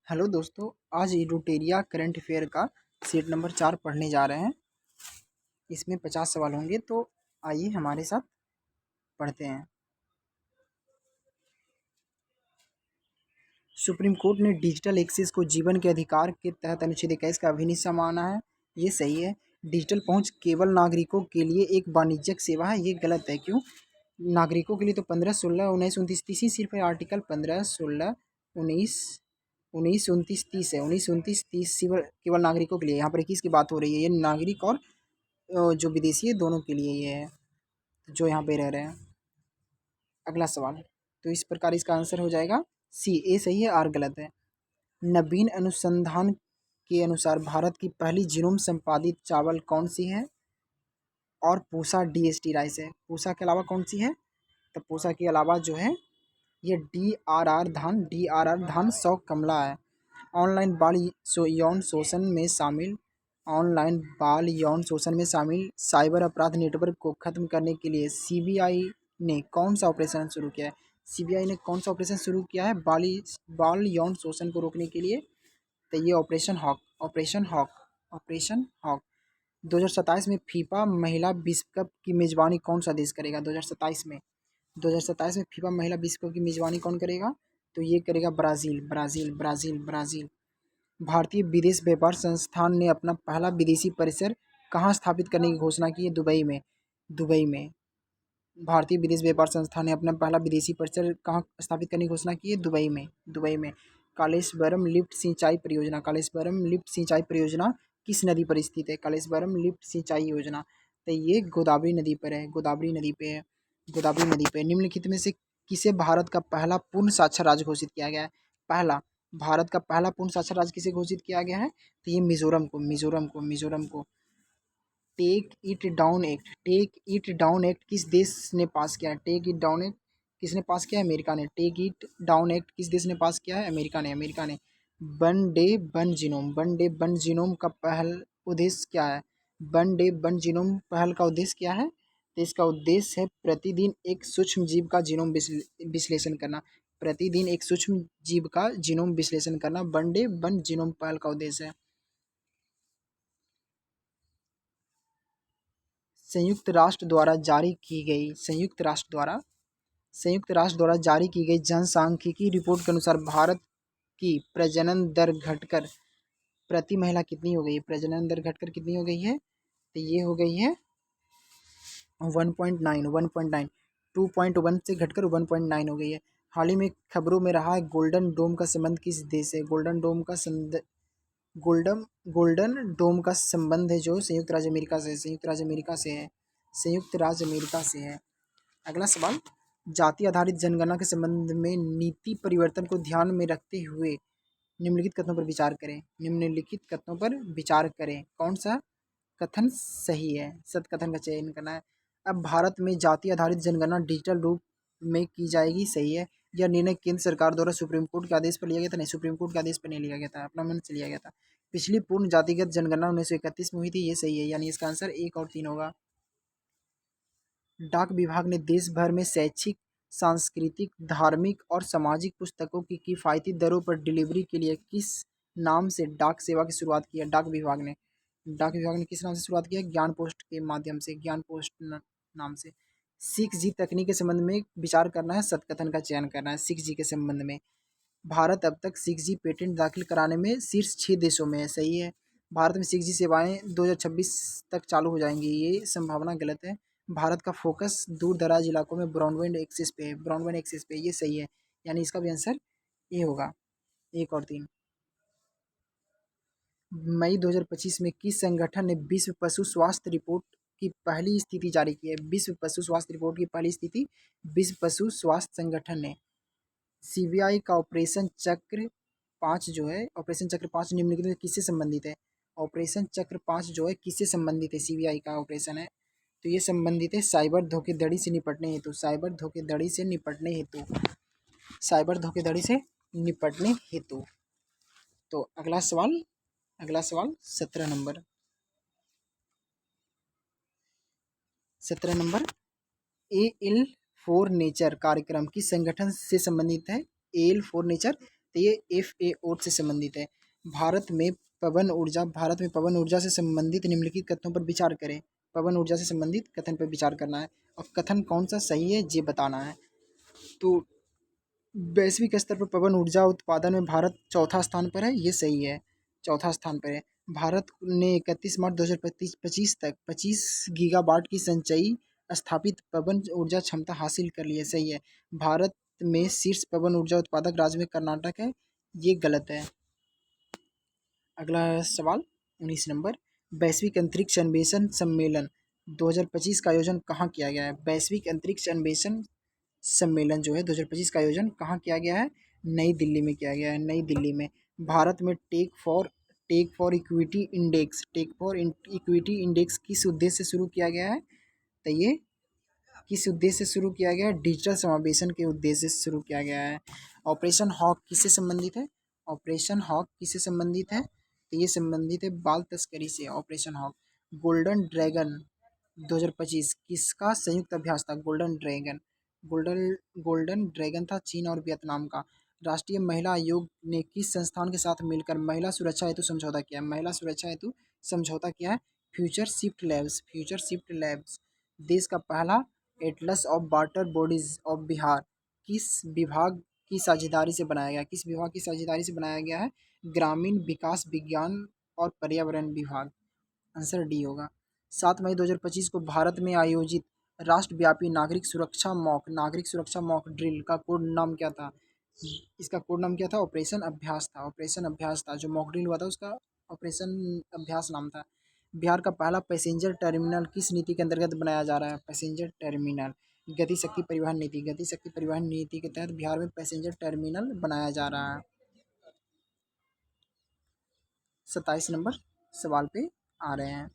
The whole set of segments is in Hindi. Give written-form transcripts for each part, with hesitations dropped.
हेलो दोस्तों, आज इडुटेरिया करंट अफेयर का सेट नंबर 4 पढ़ने जा रहे हैं। इसमें 50 सवाल होंगे, तो आइए हमारे साथ पढ़ते हैं। सुप्रीम कोर्ट ने डिजिटल एक्सेस को जीवन के अधिकार के तहत अनुच्छेद 21 का अभिन्न माना है। ये सही है। डिजिटल पहुंच केवल नागरिकों के लिए एक वाणिज्यिक सेवा है, ये गलत है। क्यों? नागरिकों के लिए तो 15, 16, 19, 29, 30 ही सिर्फ है। आर्टिकल 15, 16, 19, 19, 29, 30 है। 19, 29, 30 केवल केवल नागरिकों के लिए। यहाँ पर 21 की बात हो रही है। ये नागरिक और जो विदेशी है दोनों के लिए ये है, जो यहाँ पे रह रहे हैं। अगला सवाल, तो इस प्रकार इसका आंसर हो जाएगा सी। ए सही है, आर गलत है। नवीन अनुसंधान के अनुसार भारत की पहली जीनोम संपादित चावल कौन सी है? और पूसा डीएसटी राइस है। पूसा के अलावा कौन सी है? तो पूसा के अलावा जो है ये डी आर आर धान 100 कमला है। ऑनलाइन यौन शोषण में शामिल ऑनलाइन बाल यौन शोषण में शामिल साइबर अपराध नेटवर्क को खत्म करने के लिए सीबीआई ने कौन सा ऑपरेशन शुरू किया है? सीबीआई ने कौन सा ऑपरेशन शुरू किया है बाल यौन शोषण को रोकने के लिए? तो ये ऑपरेशन हॉक 2027 में फीफा महिला विश्व कप की मेजबानी कौन सा देश करेगा? 2027 में फीफा महिला विश्व कप की मेजबानी कौन करेगा? तो ये करेगा ब्राज़ील ब्राज़ील ब्राज़ील ब्राज़ील। भारतीय विदेश व्यापार संस्थान ने अपना पहला विदेशी परिसर कहाँ स्थापित करने की घोषणा की है? दुबई में। भारतीय विदेश व्यापार संस्थान ने अपना पहला विदेशी परिसर कहाँ स्थापित करने की घोषणा की है? दुबई में। कालेश्वरम लिफ्ट सिंचाई परियोजना किस नदी पर स्थित है? कालेश्वरम लिफ्ट सिंचाई योजना, तो ये गोदावरी नदी पर है। गोदावरी नदी पे। निम्नलिखित में से किसे भारत का पहला पूर्ण साक्षर राज्य घोषित किया गया है? भारत का पहला पूर्ण साक्षर राज्य किसे घोषित किया गया है? तो ये मिजोरम को। टेक इट डाउन एक्ट किस देश ने पास किया है? टेक इट डाउन एक्ट किसने पास किया है? अमेरिका ने। टेक इट डाउन एक्ट किस देश ने पास किया है? अमेरिका ने। वन डे वन जीनोम का पहल उद्देश्य क्या है? वन डे वन जीनोम पहल का उद्देश्य क्या है? तो इसका उद्देश्य है प्रतिदिन एक सूक्ष्म जीव का जीनोम विश्लेषण करना। प्रतिदिन एक सूक्ष्म जीव का जीनोम विश्लेषण करना वन डे वन जीनोम पहल का उद्देश्य है। संयुक्त राष्ट्र द्वारा जारी की गई जनसांख्यिकी रिपोर्ट के अनुसार भारत की प्रजनन दर घटकर प्रति महिला कितनी हो गई है? प्रजनन दर घटकर कितनी हो गई है? तो ये हो गई है 1.9 2.1 से घटकर 1.9 हो गई है। हाल ही में खबरों में रहा है गोल्डन डोम का संबंध किस देश से? गोल्डन डोम का संबंध है जो संयुक्त राज्य अमेरिका से है। अगला सवाल, जाति आधारित जनगणना के संबंध में नीति परिवर्तन को ध्यान में रखते हुए निम्नलिखित कथनों पर विचार करें। कौन सा कथन सही है? सत्य कथन का चयन करना है। अब भारत में जाति आधारित जनगणना डिजिटल रूप में की जाएगी, सही है। यह निर्णय केंद्र सरकार द्वारा सुप्रीम कोर्ट के आदेश पर लिया गया था? नहीं, सुप्रीम कोर्ट के आदेश पर नहीं लिया गया था, अपना मन से लिया गया था। पिछली पूर्ण जातिगत जनगणना 1931 में हुई थी, ये सही है। यानी इसका आंसर 1 और 3 होगा। डाक विभाग ने देश भर में शैक्षिक, सांस्कृतिक, धार्मिक और सामाजिक पुस्तकों की किफ़ायती दरों पर डिलीवरी के लिए किस नाम से डाक सेवा की शुरुआत की है? डाक विभाग ने किस नाम से शुरुआत की है? ज्ञान पोस्ट के माध्यम से, ज्ञान पोस्ट नाम से। 6G तकनीक के संबंध में विचार करना है, सत्य कथन का चयन करना है। 6G के संबंध में भारत अब तक 6G पेटेंट दाखिल कराने में शीर्ष 6 देशों में है, सही है। भारत में 6G सेवाएं 2026 तक चालू हो जाएंगी, ये संभावना गलत है। भारत का फोकस दूर दराज इलाकों में ब्रॉडबैंड एक्सेस पे, ये सही है। यानी इसका भी आंसर ये होगा, 1 और 3। मई 2025 में किस संगठन ने विश्व पशु स्वास्थ्य रिपोर्ट की पहली स्थिति जारी की है? विश्व पशु स्वास्थ्य रिपोर्ट की पहली स्थिति विश्व पशु स्वास्थ्य संगठन ने। सीबीआई का ऑपरेशन चक्र 5 निम्नलिखित में किससे संबंधित है? ऑपरेशन चक्र 5 जो है किससे संबंधित है? सीबीआई का ऑपरेशन है, तो ये संबंधित है साइबर धोखाधड़ी से निपटने हेतु। तो अगला सवाल 17 नंबर। एल फॉर नेचर कार्यक्रम किस संगठन से संबंधित है? एल फॉर नेचर, तो ये FAO से संबंधित है। भारत में पवन ऊर्जा से संबंधित निम्नलिखित कथनों पर विचार करें। पवन ऊर्जा से संबंधित कथन पर विचार करना है और कथन कौन सा सही है ये बताना है। तो वैश्विक स्तर पर पवन ऊर्जा उत्पादन में भारत चौथा स्थान पर है, ये सही है, चौथा स्थान पर है। भारत ने 31 मार्च 2025 तक 25 गीगावाट की संचयी स्थापित पवन ऊर्जा क्षमता हासिल कर ली है, सही है। भारत में शीर्ष पवन ऊर्जा उत्पादक राज्य में कर्नाटक है, ये गलत है। अगला सवाल 19 नंबर, वैश्विक अंतरिक्ष अन्वेषण सम्मेलन 2025 का आयोजन कहाँ किया गया है? वैश्विक अंतरिक्ष अन्वेषण सम्मेलन जो है 2025 का आयोजन कहाँ किया गया है? नई दिल्ली में किया गया है, नई दिल्ली में। भारत में टेक फॉर इक्विटी इंडेक्स किस उद्देश्य से शुरू किया गया है? तो ये किस उद्देश्य से शुरू किया गया है? डिजिटल समावेशन के उद्देश्य से शुरू किया गया है। ऑपरेशन हॉक किससे संबंधित है? ऑपरेशन हॉक किससे संबंधित है? तो ये संबंधित है बाल तस्करी से, ऑपरेशन हॉक। गोल्डन ड्रैगन 2025 किसका संयुक्त अभ्यास था? गोल्डन ड्रैगन था चीन और वियतनाम का। राष्ट्रीय महिला आयोग ने किस संस्थान के साथ मिलकर महिला सुरक्षा हेतु समझौता किया है? महिला सुरक्षा हेतु समझौता किया है फ्यूचर शिफ्ट लैब्स। देश का पहला Atlas of water bodies of Bihar किस विभाग की साझेदारी से बनाया गया? किस विभाग की साझेदारी से बनाया गया है? ग्रामीण विकास विज्ञान और पर्यावरण विभाग। आंसर डी होगा। 7 मई 2025 को भारत में आयोजित राष्ट्रव्यापी नागरिक सुरक्षा मॉक ड्रिल का कोड नाम क्या था? इसका कोड नाम क्या था? ऑपरेशन अभ्यास था। जो मॉक ड्रिल हुआ था उसका ऑपरेशन अभ्यास नाम था। बिहार का पहला पैसेंजर टर्मिनल किस नीति के अंतर्गत बनाया जा रहा है? पैसेंजर टर्मिनल गति शक्ति परिवहन नीति के तहत बिहार में पैसेंजर टर्मिनल बनाया जा रहा है। 27 नंबर सवाल पे आ रहे हैं।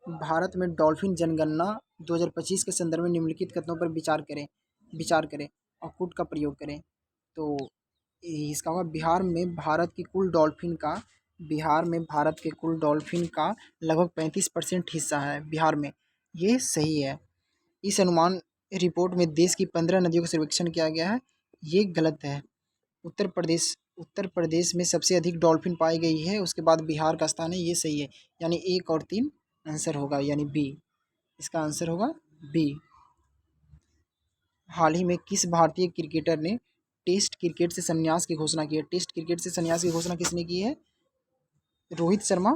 भारत में डॉल्फिन जनगणना 2025 के संदर्भ में निम्नलिखित कथनों पर विचार करें और कुट का प्रयोग करें। तो इसका होगा बिहार में भारत के कुल डॉल्फिन का लगभग 35% हिस्सा है बिहार में, ये सही है। इस अनुमान रिपोर्ट में देश की 15 नदियों का सर्वेक्षण किया गया है, ये गलत है। उत्तर प्रदेश में सबसे अधिक डॉल्फिन पाई गई है, उसके बाद बिहार का स्थान है, ये सही है। यानी 1 और 3 आंसर होगा, यानी बी, इसका आंसर होगा बी। हाल ही में किस भारतीय क्रिकेटर ने टेस्ट क्रिकेट से संन्यास की घोषणा की है? टेस्ट क्रिकेट से संन्यास की घोषणा किसने की है? रोहित शर्मा,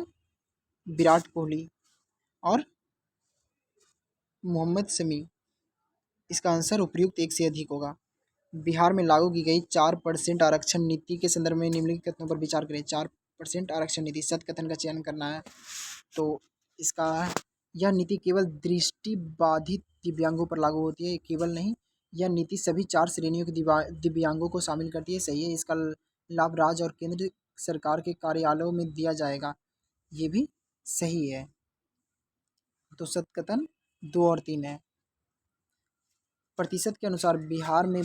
विराट कोहली और मोहम्मद शमी। इसका आंसर उपयुक्त एक से अधिक होगा। बिहार में लागू की गई 4% आरक्षण नीति के संदर्भ में निम्नलिखित कथनों पर विचार करें। 4% आरक्षण नीति, सत्य कथन का चयन करना है। तो इसका यह नीति केवल दृष्टि बाधित दिव्यांगों पर लागू होती है, केवल नहीं, यह नीति सभी 4 श्रेणियों के दिव्यांगों को शामिल करती है, सही है। इसका लाभ राज्य और केंद्र सरकार के कार्यालयों में दिया जाएगा, ये भी सही है। तो सत्य कथन 2 और 3 है। प्रतिशत के अनुसार बिहार में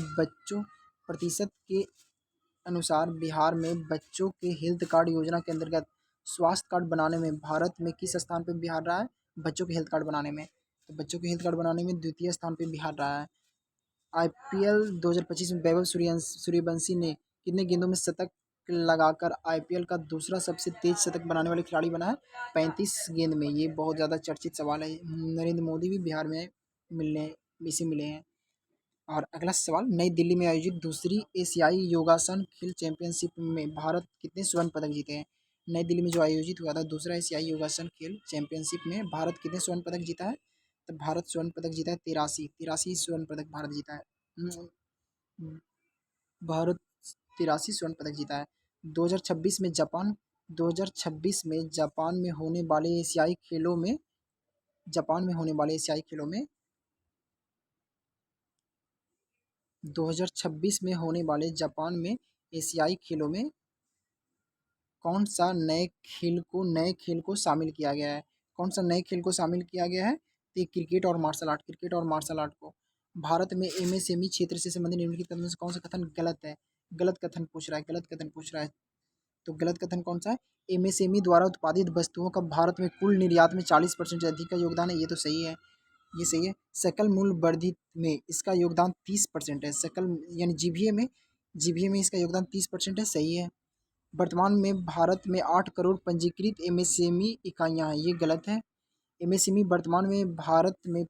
बच्चों के हेल्थ कार्ड योजना के अंतर्गत स्वास्थ्य कार्ड बनाने में भारत में किस स्थान पर बिहार रहा है? बच्चों के हेल्थ कार्ड बनाने में, तो बच्चों के हेल्थ कार्ड बनाने में द्वितीय स्थान पर बिहार रहा है। IPL 2025 में वैभव सूर्यवंशी ने कितने गेंदों में शतक लगाकर IPL का दूसरा सबसे तेज शतक बनाने वाले खिलाड़ी बना है? 35 गेंद में। ये बहुत ज़्यादा चर्चित सवाल है। नरेंद्र मोदी भी बिहार में मिले हैं। और अगला सवाल, नई दिल्ली में आयोजित दूसरी एशियाई योगासन खेल चैंपियनशिप में भारत कितने स्वर्ण पदक जीते हैं? नई दिल्ली में जो आयोजित हुआ था दूसरा एशियाई योगासन खेल चैंपियनशिप में भारत कितने स्वर्ण पदक जीता है? तो भारत स्वर्ण पदक जीता है 83 स्वर्ण पदक भारत जीता है। भारत 83 स्वर्ण पदक जीता है। 2026 में जापान 2026 में जापान में होने वाले एशियाई खेलों में 2026 में होने वाले जापान में एशियाई खेलों में कौन सा नए खेल को शामिल किया गया है? कौन सा नए खेल को शामिल किया गया है? तो क्रिकेट और मार्शल आर्ट को। भारत में MSME क्षेत्र से संबंधित निम्नलिखित कथनों से कौन सा कथन गलत है? गलत कथन पूछ रहा है। तो गलत कथन कौन सा है? MSME द्वारा उत्पादित वस्तुओं का भारत में कुल निर्यात में 40% से अधिक का योगदान है, ये तो सही है, ये सही है। सकल मूल्य वर्धित में इसका योगदान 30% है। सकल यानी GVA में जीबीए में इसका योगदान 30% है, सही है। वर्तमान में भारत में 8 करोड़ पंजीकृत एमएसएमई इकाइयां हैं, ये गलत है। एमएसएमई वर्तमान में भारत में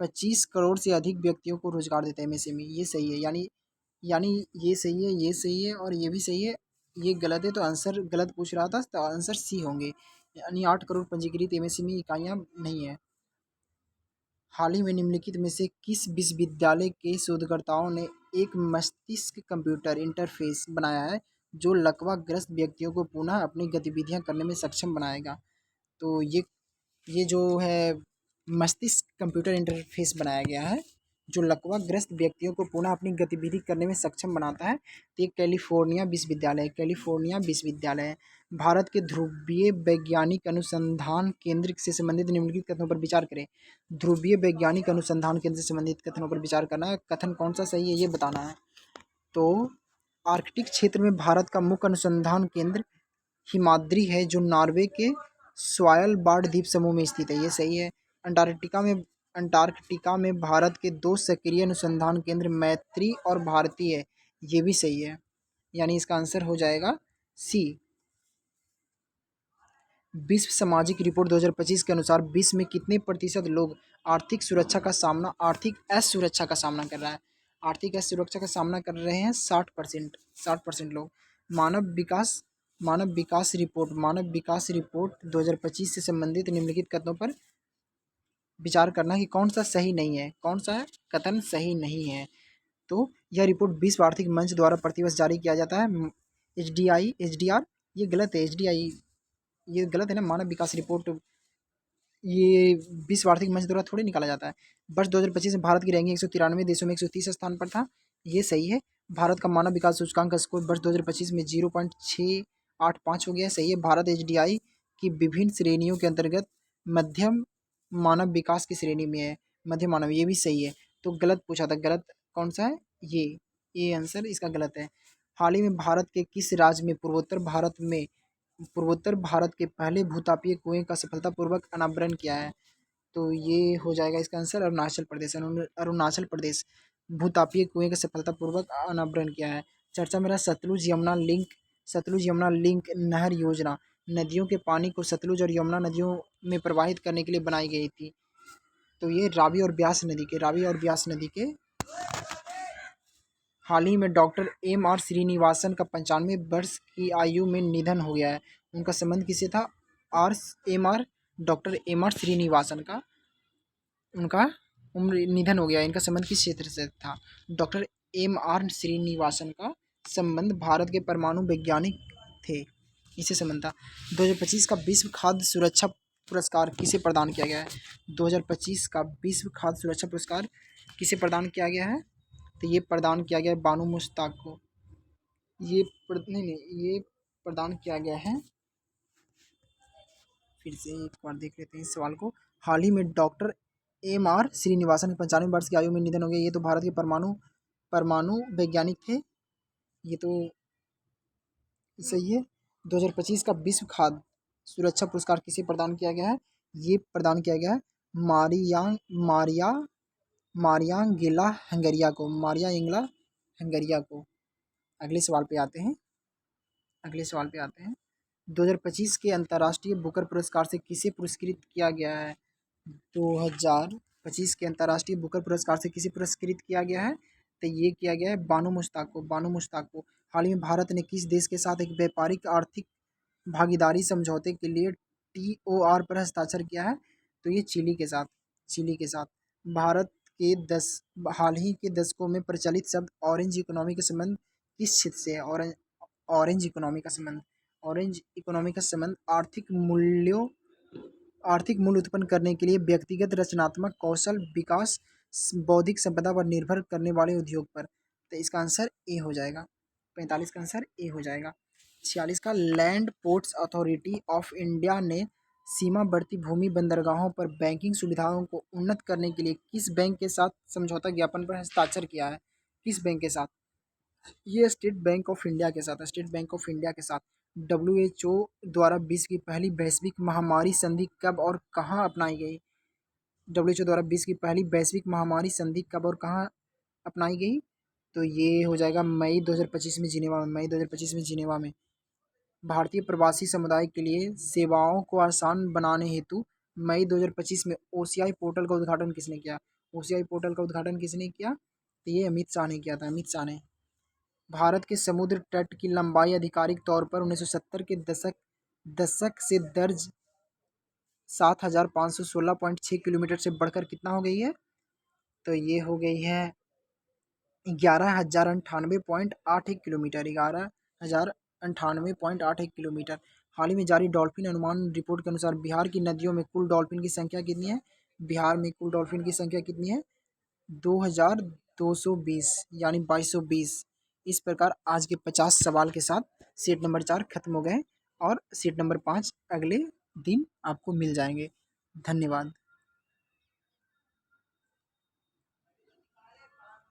25 करोड़ से अधिक व्यक्तियों को रोजगार देता है एमएसएमई, ये सही है। यानी यानी ये सही है, ये सही है और ये भी सही है। ये गलत है तो आंसर गलत पूछ रहा था, तो आंसर सी होंगे। यानी 8 करोड़ पंजीकृत एमएसएमई इकाइयां नहीं है। हाल ही में निम्नलिखित में से किस विश्वविद्यालय के शोधकर्ताओं ने एक मस्तिष्क कंप्यूटर इंटरफेस बनाया है जो लकवाग्रस्त व्यक्तियों को पुनः अपनी गतिविधियां करने में सक्षम बनाएगा? तो ये जो है मस्तिष्क कंप्यूटर इंटरफेस बनाया गया है जो लकवाग्रस्त व्यक्तियों को पुनः अपनी गतिविधि करने में सक्षम बनाता है, तो ये कैलिफोर्निया विश्वविद्यालय है। भारत के ध्रुवीय वैज्ञानिक अनुसंधान केंद्र से संबंधित निम्नलिखित कथनों पर विचार करें। ध्रुवीय वैज्ञानिक अनुसंधान केंद्र से संबंधित कथनों पर विचार करना है, कथन कौन सा सही है ये बताना है। तो आर्कटिक क्षेत्र में भारत का मुख्य अनुसंधान केंद्र हिमाद्री है जो नॉर्वे के स्वायलबार्ड द्वीप समूह में स्थित है, ये सही है। अंटार्कटिका में भारत के 2 सक्रिय अनुसंधान केंद्र मैत्री और भारती है, ये भी सही है। यानी इसका आंसर हो जाएगा सी। विश्व सामाजिक रिपोर्ट 2025 के अनुसार विश्व में कितने प्रतिशत लोग आर्थिक असुरक्षा का सामना कर रहा है? आर्थिक असुरक्षा का सामना कर रहे हैं 60%। 60% लोग। मानव विकास रिपोर्ट 2025 से संबंधित निम्नलिखित कथनों पर विचार करना कि कौन सा सही नहीं है, कौन सा कथन सही नहीं है। तो यह रिपोर्ट विश्व आर्थिक मंच द्वारा प्रतिवर्ष जारी किया जाता है। एच डी आर ये गलत है। ये गलत है ना, मानव विकास रिपोर्ट ये विश्व आर्थिक मंच द्वारा थोड़ी निकाला जाता है। वर्ष 2025 में भारत की रैंकिंग 193 देशों में 130 स्थान पर था, ये सही है। भारत का मानव विकास सूचकांक का स्कोर वर्ष 2025 में 0.685 हो गया है, सही है। भारत एचडीआई की विभिन्न श्रेणियों के अंतर्गत मध्यम मानव विकास की श्रेणी में है, मध्य मानव, ये भी सही है। तो गलत पूछा था, गलत कौन सा है? ये आंसर इसका गलत है। हाल ही में भारत के किस राज्य में पूर्वोत्तर भारत के पहले भूतापीय कुएं का सफलतापूर्वक अनावरण किया है? तो ये हो जाएगा इसका आंसर अरुणाचल प्रदेश। अरुणाचल प्रदेश भूतापीय कुएं का सफलतापूर्वक अनावरण किया है। चर्चा में रहा सतलुज यमुना लिंक नहर योजना नदियों के पानी को सतलुज और यमुना नदियों में प्रवाहित करने के लिए बनाई गई थी। तो ये रावी और ब्यास नदी के हाल ही में डॉक्टर एम.आर. श्रीनिवासन का 95 वर्ष की आयु में निधन हो गया है। उनका संबंध किससे था? R M R doctor M R. Srinivasan का उनका उम्र निधन हो गया। इनका संबंध किस क्षेत्र से था? Doctor M R. श्रीनिवासन का संबंध भारत के परमाणु वैज्ञानिक थे, इससे संबंध था। 2025 का विश्व खाद्य सुरक्षा पुरस्कार किसे प्रदान किया गया है? 2025 का विश्व खाद्य सुरक्षा पुरस्कार किसे प्रदान किया गया है? तो ये प्रदान किया गया है बानू मुश्ताक को। ये प्रदान किया गया है, फिर से एक बार देख लेते हैं इस सवाल को। हाल ही में डॉक्टर एम.आर. श्रीनिवासन के 95 वर्ष की आयु में निधन हो गया। ये तो भारत के परमाणु वैज्ञानिक थे, ये तो सही है। 2025 का विश्व खाद्य सुरक्षा पुरस्कार किसे प्रदान किया गया है? ये प्रदान किया गया है मारियांगेला हंगरिया को। अगले सवाल पे आते हैं। 2025 के अंतर्राष्ट्रीय बुकर पुरस्कार से किसे पुरस्कृत किया गया है? 2025 के अंतर्राष्ट्रीय बुकर पुरस्कार से किसे पुरस्कृत किया गया है? तो ये किया गया है बानू मुश्ताक को। हाल ही में भारत ने किस देश के साथ एक व्यापारिक आर्थिक भागीदारी समझौते के लिए TOR पर हस्ताक्षर किया है? तो ये चिली के साथ। भारत के हाल ही के दशकों में प्रचलित शब्द ऑरेंज इकोनॉमी का संबंध किस क्षेत्र से है? ऑरेंज इकोनॉमी का संबंध आर्थिक मूल्य उत्पन्न करने के लिए व्यक्तिगत रचनात्मक कौशल विकास, बौद्धिक संपदा पर निर्भर करने वाले उद्योग पर। तो इसका आंसर ए हो जाएगा। 45 का आंसर ए हो जाएगा। 46 का land ports authority of India ने सीमावर्ती भूमि बंदरगाहों पर बैंकिंग सुविधाओं को उन्नत करने के लिए किस बैंक के साथ समझौता ज्ञापन पर हस्ताक्षर किया है? किस बैंक के साथ? ये स्टेट बैंक ऑफ इंडिया के साथ। WHO द्वारा विश्व की पहली वैश्विक महामारी संधि कब और कहाँ अपनाई गई? WHO द्वारा विश्व की पहली वैश्विक महामारी संधि कब और कहाँ अपनाई गई? तो ये हो जाएगा मई 2025 में जिनेवा में। भारतीय प्रवासी समुदाय के लिए सेवाओं को आसान बनाने हेतु मई 2025 में ओसीआई पोर्टल का उद्घाटन किसने किया? ओसीआई पोर्टल का उद्घाटन किसने किया? तो ये अमित शाह ने किया था, अमित शाह ने। भारत के समुद्र तट की लंबाई आधिकारिक तौर पर 1970 के दशक से दर्ज 7,516.6 किलोमीटर से बढ़कर कितना हो गई है? तो ये हो गई है 11,098.81 किलोमीटर, 11,098.81 किलोमीटर। हाल ही में जारी डॉल्फिन अनुमान रिपोर्ट के अनुसार बिहार की नदियों में कुल डॉल्फिन की संख्या कितनी है? बिहार में कुल डॉल्फिन की संख्या कितनी है? 2,220 यानी 2,220। इस प्रकार आज के 50 सवाल के साथ सेट नंबर 4 खत्म हो गए और सेट नंबर 5 अगले दिन आपको मिल जाएंगे। धन्यवाद।